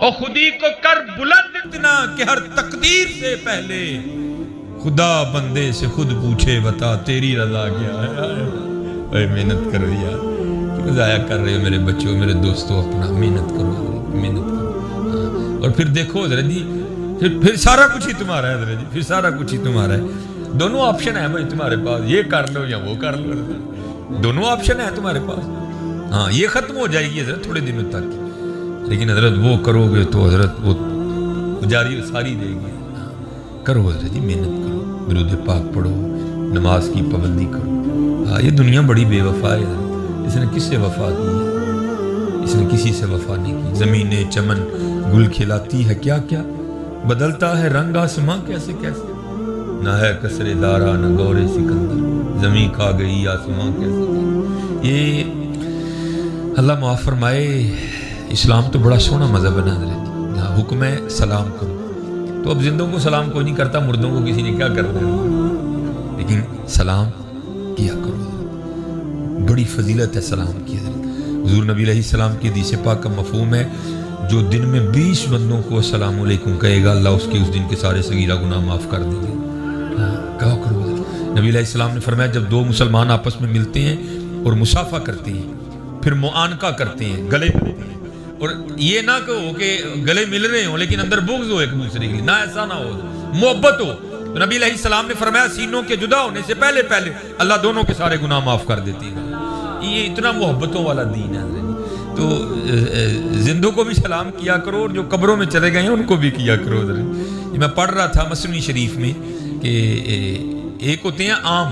اور خودی کو کر بلند اتنا کہ ہر تقدیر سے پہلے خدا بندے سے خود پوچھے بتا تیری رضا کیا ہے. اے محنت کرو یار، کیوں ضائع کر رہے ہو میرے بچوں، میرے دوستوں، اپنا محنت کرو، محنت کرو. اور پھر دیکھو حضرت جی، پھر سارا کچھ ہی تمہارا ہے حضرت جی، پھر سارا کچھ ہی تمہارا ہے. دونوں آپشن ہیں بھائی تمہارے پاس، یہ کر لو یا وہ کر لو، دونوں آپشن ہیں تمہارے پاس. ہاں یہ ختم ہو جائے گی حضرت تھوڑے دنوں تک، لیکن حضرت وہ کرو گے تو حضرت وہ جاری ساری دے گی. کرو حضرت جی، محنت کرو، درود پاک پڑھو، نماز کی پابندی کرو. ہاں یہ دنیا بڑی بے وفا ہے حضرت، اس نے کس سے وفا کی ہے؟ اس نے کسی سے وفا نہیں کی. زمینیں چمن گل کھلاتی ہے کیا کیا، بدلتا ہے رنگ آسماں کیسے کیسے. نہ ہے کسرے دارا نہ گورے سکندر، زمین کھا گئی آسماں کیسے کیسے. یہ اللہ معاف فرمائے، اسلام تو بڑا سونا مذہب ہے نا حضرت. یہاں حکم ہے سلام کرو، تو اب زندوں کو سلام کوئی نہیں کرتا، مردوں کو کسی نے کیا کرنا ہے، لیکن سلام کیا کرو. بڑی فضیلت ہے سلام کی حضرت. حضور نبی علیہ السلام کی حدیث پاک کا مفہوم ہے، جو دن میں 20 بندوں کو السلام علیکم کہے گا، اللہ اس کے اس دن کے سارے صغیرہ گناہ معاف کر دیں گے. کہا کرو حضرت. نبی علیہ السلام نے فرمایا جب دو مسلمان آپس میں ملتے ہیں اور مصافحہ کرتے ہیں، پھر معانقہ کرتے ہیں، گلے ملتے ہیں، اور یہ نہ کہو کہ گلے مل رہے ہوں لیکن اندر بغض ہو ایک دوسرے کے لیے، نہ ایسا نہ ہو، محبت ہو. تو نبی علیہ السلام نے فرمایا سینوں کے جدا ہونے سے پہلے پہلے اللہ دونوں کے سارے گناہ معاف کر دیتی ہے. یہ اتنا محبتوں والا دین ہے. تو زندوں کو بھی سلام کیا کرو، اور جو قبروں میں چلے گئے ہیں ان کو بھی کیا کرو. میں پڑھ رہا تھا مسنوی شریف میں کہ ایک ہوتے ہیں عام،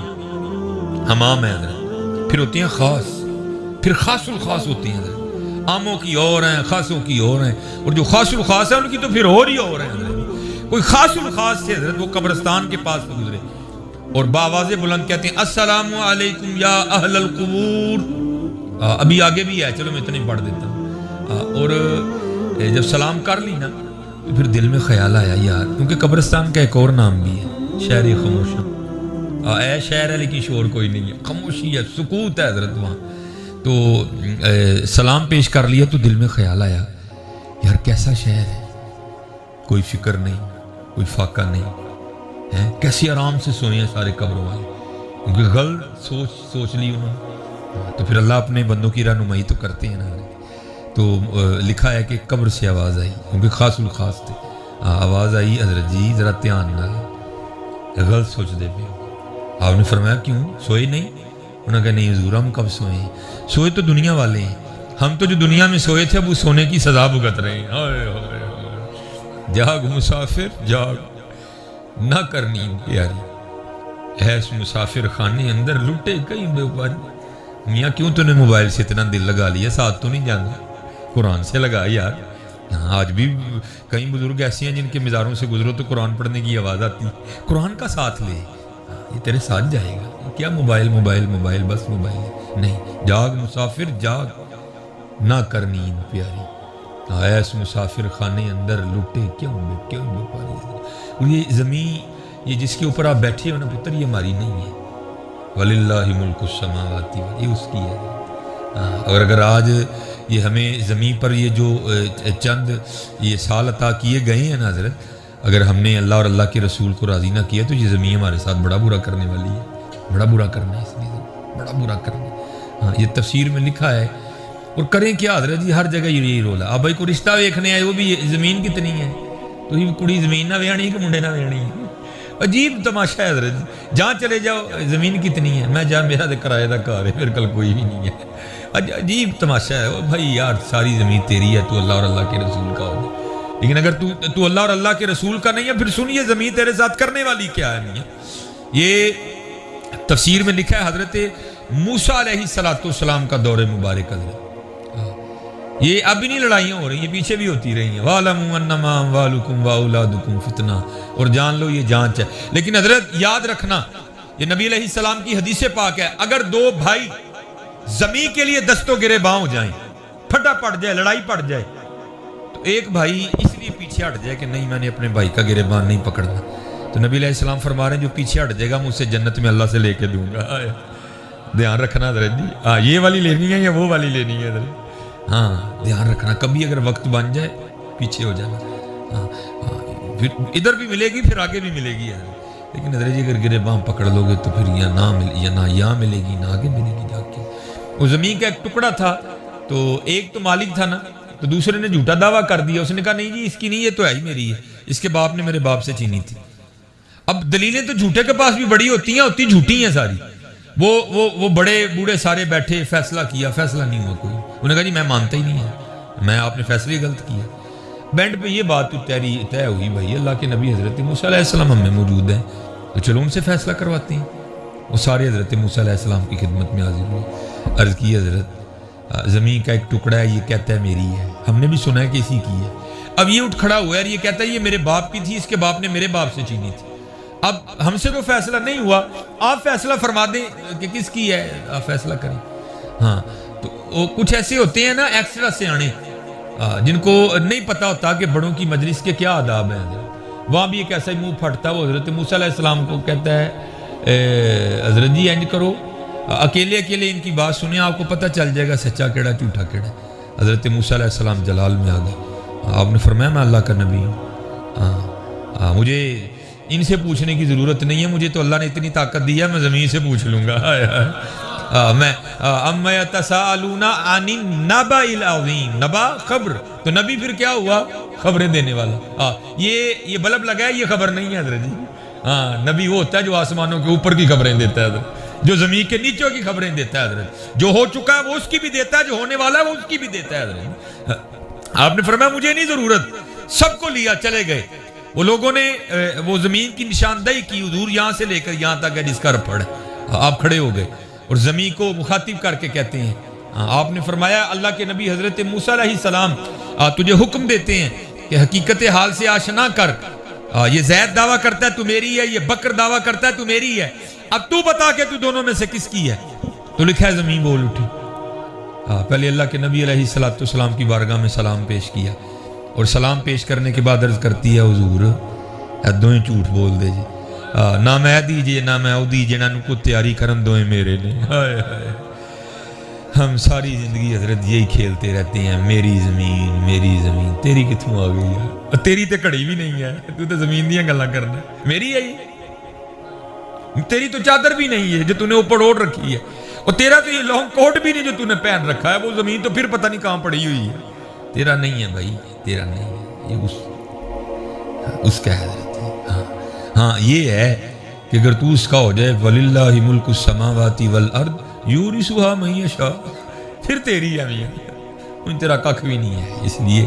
حمام ہے حضرت، پھر ہوتے ہیں خاص، پھر خاص الخاص ہوتے ہیں حضرت. عاموں کی اور ہیں، خاصوں کی اور ہیں، اور جو خاص الخاص ہیں ان کی تو پھر اور ہی اور ہیں حضرت. کوئی خاص الخاص سے حضرت وہ قبرستان کے پاس گزرے اور باواز بلند کہتے ہیں السلام علیکم یا اہل القبور. ابھی آگے بھی ہے، چلو میں اتنے پڑھ دیتا ہوں. اور جب سلام کر لی نا تو پھر دل میں خیال آیا یار، کیونکہ قبرستان کا ایک اور نام بھی ہے شہر خاموش. اے شہر ہے لیکن شور کوئی نہیں ہے، خاموشی ہے، سکوت ہے حضرت وہاں. تو سلام پیش کر لیا تو دل میں خیال آیا یار کیسا شہر ہے، کوئی فکر نہیں، کوئی فاقہ نہیں ہے، کیسی آرام سے سوئے ہیں سارے قبروں والے، کیونکہ غلط سوچ لی انہوں نے. تو پھر اللہ اپنے بندوں کی رہنمائی تو کرتے ہیں نا. تو لکھا ہے کہ قبر سے آواز آئی، کیونکہ خاص الخاص تھے. آواز آئی حضرت جی ذرا دھیان نہ، غلط سوچ دے پہ. آپ نے فرمایا کیوں سوئے نہیں؟ انہوں نے کہا نہیں حضور ہم کب سوئے ہیں، سوئے تو دنیا والے ہیں، ہم تو جو دنیا میں سوئے تھے اب وہ سونے کی سزا بھگت رہے ہیں. ہائے ہائے، جاگ مسافر جاگ، نہ کر نیند پیاری، ایس مسافر خانے اندر لٹے کئی بے پاری. میاں کیوں تو نے موبائل سے اتنا دل لگا لیا، ساتھ تو نہیں جانا، قرآن سے لگا یار. آج بھی کئی بزرگ ایسے ہیں جن کے مزاروں سے گزرو تو قرآن پڑھنے کی آواز آتی ہے. قرآن کا ساتھ لے، یہ تیرے ساتھ جائے گا. کیا موبائل موبائل موبائل، بس موبائل نہیں. جاگ مسافر جاگ، نہ کر نیند پیاری، ایس مسافر خانے اندر لٹے کیوں بے پاری. اور یہ زمین یہ جس کے اوپر آپ بیٹھے ہو نا پتر، یہ ہماری نہیں ہے. وَلِلَّهِ مُلْكُ السَّمَاوَاتِ، یہ اس کی ہے. اور اگر آج یہ ہمیں زمین پر یہ جو چند یہ سال عطا کیے گئے ہیں نا حضرت، اگر ہم نے اللہ اور اللہ کے رسول کو راضی نہ کیا تو یہ زمین ہمارے ساتھ بڑا برا کرنے والی ہے، بڑا برا کرنا ہے اس لیے، بڑا برا کرنا. ہاں یہ تفسیر میں لکھا ہے. اور کریں کیا حضرت جی، ہر جگہ یہی رول ہے. اب بھائی کوئی رشتہ دیکھنے آئے وہ بھی زمین کتنی ہے، تو یہ کڑی زمین نہ ویانی کہ منڈے نہ ویانی ہے. عجیب تماشا ہے حضرت جی، جہاں چلے جاؤ زمین کتنی ہے، میں جہاں میرا تو کرایہ کا گھر ہے، پھر کل کوئی بھی نہیں ہے. عجیب تماشا ہے بھائی یار، ساری زمین تیری ہے، تو اللہ اور اللہ کے رسول کا ہو. لیکن اگر تو اللہ اور اللہ کے رسول کا نہیں ہے، پھر سنیے زمین تیرے ساتھ کرنے والی کیا ہے. نہیں ہے یہ تفسیر میں لکھا ہے حضرت موسیٰ علیہ السلام کا دور مبارک حضرت. یہ اب بھی نہیں لڑائیاں ہو رہی ہیں، پیچھے بھی ہوتی رہی ہیں. وَعْلَمُوا أَنَّمَا أَمْوَالُكُمْ وَأَوْلَادُكُمْ فِتْنَةٌ، اور جان لو یہ جانچ ہے. لیکن حضرت یاد رکھنا، یہ نبی علیہ السلام کی حدیث پاک ہے، اگر دو بھائی زمین کے لیے دستوں گرے باں ہو جائیں، پھٹا پڑ جائے، لڑائی پڑ جائے، تو ایک بھائی اس لیے پیچھے ہٹ جائے کہ نہیں میں نے اپنے بھائی کا گرے باں نہیں پکڑنا، تو نبی علیہ السلام فرما رہے ہیں جو پیچھے ہٹ جائے گا میں اسے جنت میں اللہ سے لے کے دوں گا. دھیان رکھنا حضرت جی، یہ والی لینی ہے یا وہ والی لینی ہے حضرت. ہاں دھیان رکھنا، کبھی اگر وقت بن جائے پیچھے ہو جانا. پھر ادھر بھی ملے گی پھر آگے بھی ملے گی یار. لیکن حضرت جی اگر گرے باں پکڑ لو گے تو پھر یا نہ یہاں ملے گی نہ آگے ملے گی جا کے. وہ زمین کا ایک ٹکڑا تھا تو ایک تو مالک تھا نا, تو دوسرے نے جھوٹا دعویٰ کر دیا. اس نے کہا نہیں جی اس کی نہیں, یہ تو ہے ہی میری ہے, اس کے باپ نے میرے باپ سے چھینی تھی. اب دلیلیں تو جھوٹے کے پاس بھی بڑی ہوتی ہیں جھوٹی ہیں ساری. وہ بڑے بوڑھے سارے بیٹھے, فیصلہ کیا, فیصلہ نہیں ہوا کوئی. انہوں نے کہا جی میں مانتا ہی نہیں ہے, میں آپ نے فیصلے غلط کیا. بینڈ پہ یہ بات طے ہوئی بھائی اللہ کے نبی حضرت موسیٰ علیہ السلام ہم میں موجود ہیں تو چلو ان سے فیصلہ کرواتے ہیں. وہ سارے حضرت موسیٰ علیہ السلام کی خدمت میں حاضر ہوئے. عرض کی حضرت زمین کا ایک ٹکڑا ہے, یہ کہتا ہے میری ہے, ہم نے بھی سنا ہے کہ اسی کی ہے. اب یہ اٹھ کھڑا ہوا ہے اور یہ کہتا ہے یہ میرے باپ کی تھی, اس کے باپ نے میرے باپ سے چھینی تھی. اب ہم سے تو فیصلہ نہیں ہوا, آپ فیصلہ فرما دیں کہ کس کی ہے, آپ فیصلہ کریں. ہاں تو کچھ ایسے ہوتے ہیں نا ایکسٹرا سے آنے, جن کو نہیں پتا ہوتا کہ بڑوں کی مجلس کے کیا آداب ہیں. وہاں بھی ایک ایسا ہی منہ پھٹتا ہے. وہ حضرت موسیٰ علیہ السلام کو کہتا ہے حضرت جی انج کرو, اکیلے ان کی بات سنیں, آپ کو پتہ چل جائے گا سچا کیڑا جھوٹا کیڑا. حضرت موسیٰ علیہ السلام جلال میں آ گئے. آپ نے فرمایا میں اللہ کا نبی ہوں, مجھے ان سے پوچھنے کی ضرورت نہیں ہے, مجھے تو اللہ نے اتنی طاقت دی ہے میں زمین سے پوچھ لوں گا. میں اما یتساءلون عن النبأ العظیم, نبا خبر, تو نبی پھر کیا ہوا, خبریں دینے والا. یہ بلب لگا ہے, یہ خبر نہیں ہے حضرت جی. نبی وہ ہوتا ہے جو آسمانوں کے اوپر کی خبریں دیتا ہے حضرت, جو زمین کے نیچوں کی خبریں دیتا ہے حضرت, جو ہو چکا ہے وہ اس کی بھی دیتا ہے, جو ہونے والا ہے وہ اس کی بھی دیتا ہے حضرت. آپ نے فرمایا مجھے نہیں ضرورت, سب کو لیا چلے گئے. وہ لوگوں نے وہ زمین کی نشاندہی کی, حضور یہاں سے لے کر یہاں تک ہے جس کا رپڑ ہے. آپ کھڑے ہو گئے اور زمین کو مخاطب کر کے کہتے ہیں, آپ نے فرمایا اللہ کے نبی حضرت موسیٰ علیہ السلام تجھے حکم دیتے ہیں کہ حقیقت حال سے آشنا کر. یہ زید دعویٰ کرتا ہے تو میری ہے, یہ بکر دعویٰ کرتا ہے تو میری ہے, اب تو بتا کہ تو دونوں میں سے کس کی ہے. تو لکھا ہے زمین بول اٹھی. پہلے اللہ کے نبی علیہ السلام کی بارگاہ میں سلام پیش کیا, اور سلام پیش کرنے کے بعد عرض کرتی ہے حضور دوئیں جھوٹ بول دے جی, نہ میں دیجئے نہ میں او دیجئے, نہ کو تیاری کرن دوئیں میرے نے. ہائے ہائے, ہم ساری زندگی حضرت یہی کھیلتے رہتے ہیں, میری زمین تیری کتوں آ گئی ہے, تیری تے کڑی بھی نہیں ہے, تو تے زمین دیاں گلاں کرنا, میری ہے یہ, تیری تو چادر بھی نہیں ہے جو تو نے اوپر اوڑھ رکھی ہے, اور تیرا تو یہ لانگ کوٹ بھی نہیں جو تو نے پہن رکھا ہے, وہ زمین تو پھر پتہ نہیں کہاں پڑی ہوئی ہے. تیرا نہیں ہے بھائی, تیرا نہیں ہے, یہ اس کا ہے حضرت. ہاں یہ ہے کہ اگر تو اس کا ہو جائے وَلِلَّهِ مُلْكُ السَّمَاوَاتِ وَالْأَرْضِ يُورِثُهَا مَن يَشَاءُ, پھر تیری ہے میاں, ان تیرا ککھ بھی نہیں ہے. اس لیے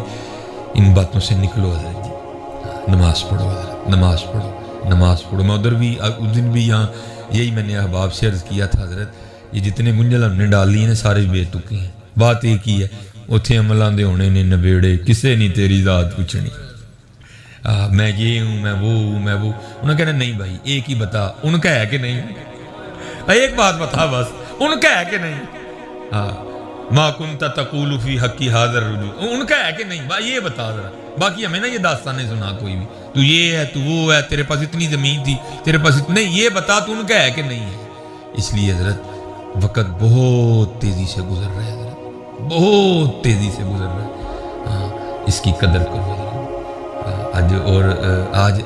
ان باتوں سے نکلو حضرت جی, نماز پڑھو حضرت, نماز پڑھو. میں ادھر بھی اس دن بھی یہاں یہی میں نے احباب سے عرض کیا تھا حضرت, یہ جتنے گنجل ہم نے ڈال لیے ہیں سارے بے تکے ہیں. بات ایک ہی ہے, اتھے عملاں دے ہونے نے نبیڑے, کسے نہیں تیری ذات پوچھنی, میں یہ ہوں میں وہ ہوں میں وہ. انہوں نے کہنا نہیں بھائی ایک ہی بتا, ان کا ہے کہ نہیں, ایک بات بتا بس, ان کا ہے کہ نہیں. ما کنت تقول فی حقی حاضر رجوع, ان کا ہے کہ نہیں بھائی یہ بتا ذرا. باقی ہمیں نا یہ داستانیں سنا کوئی بھی, تو یہ ہے تو وہ ہے, تیرے پاس اتنی زمین تھی, تیرے پاس اتنے, یہ بتا تو ان کا ہے کہ نہیں ہے. اس لیے حضرت وقت بہت تیزی سے گزر رہا ہے حضرت, بہت تیزی سے گزر رہا ہے. اس کی قدر کرو حضرت.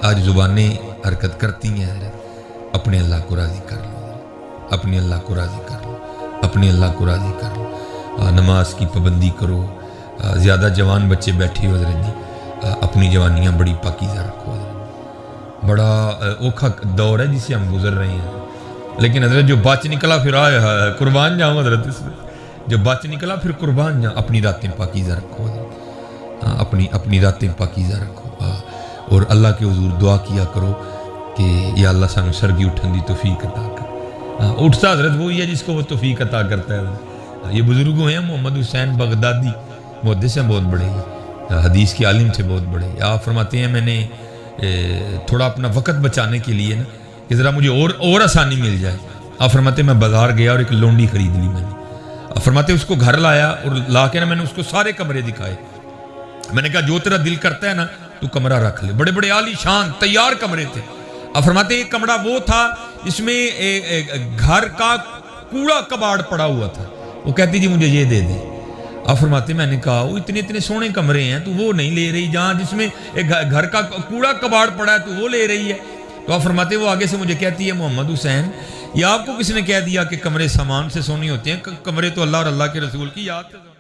آج زبانیں حرکت کرتی ہیں حضرت, اپنے اللہ کو راضی کر لو, اپنے اللہ کو راضی کر لو, اپنے اللہ کو راضی کر لو. نماز کی پابندی کرو. زیادہ جوان بچے بیٹھے ہو حضرت جی, اپنی جوانیاں بڑی پاکیزہ رکھو حضرت. بڑا اوکھا دور ہے جس سے ہم گزر رہے ہیں, لیکن حضرت جو بچ نکلا پھر آئے قربان جاؤں حضرت, اس میں جو بچ نکلا پھر قربان جاؤں. اپنی راتیں پاکیزہ رکھو حضرت, اپنی راتیں پاکیزہ رکھو, اور اللہ کے حضور دعا کیا کرو کہ یا اللہ سانو سرگی اٹھن دی توفیق عطا کر. اٹھتا حضرت وہی ہے جس کو وہ توفیق عطا کرتا ہے. یہ بزرگوں ہیں, محمد حسین بغدادی محدث ہیں بہت بڑے, حدیث کے عالم سے بہت بڑے. آپ فرماتے ہیں میں نے تھوڑا اپنا وقت بچانے کے لیے نا کہ ذرا مجھے اور آسانی مل جائے, آپ فرماتے ہیں میں بازار گیا اور ایک لونڈی خرید لی میں نے. آپ فرماتے ہیں اس کو گھر لایا اور لا کے نا میں نے اس کو سارے کمرے دکھائے. میں نے کہا جو تیرا دل کرتا ہے نا تو کمرہ رکھ لے. بڑے بڑے عالی شان تیار کمرے تھے. آپ فرماتے ہیں ایک کمرہ وہ تھا جس میں گھر کا کوڑا کباڑ پڑا ہوا تھا. وہ کہتی جی مجھے یہ دے دے. آپ فرماتے میں نے کہا وہ اتنے سونے کمرے ہیں تو وہ نہیں لے رہی، جہاں جس میں ایک گھر کا کوڑا کباڑ پڑا ہے تو وہ لے رہی ہے۔ تو آپ فرماتے وہ آگے سے مجھے کہتی ہے محمد حسین یہ آپ کو کس نے کہہ دیا کہ کمرے سامان سے سونی ہوتے ہیں؟ کمرے تو اللہ اور اللہ کے رسول کی یاد سے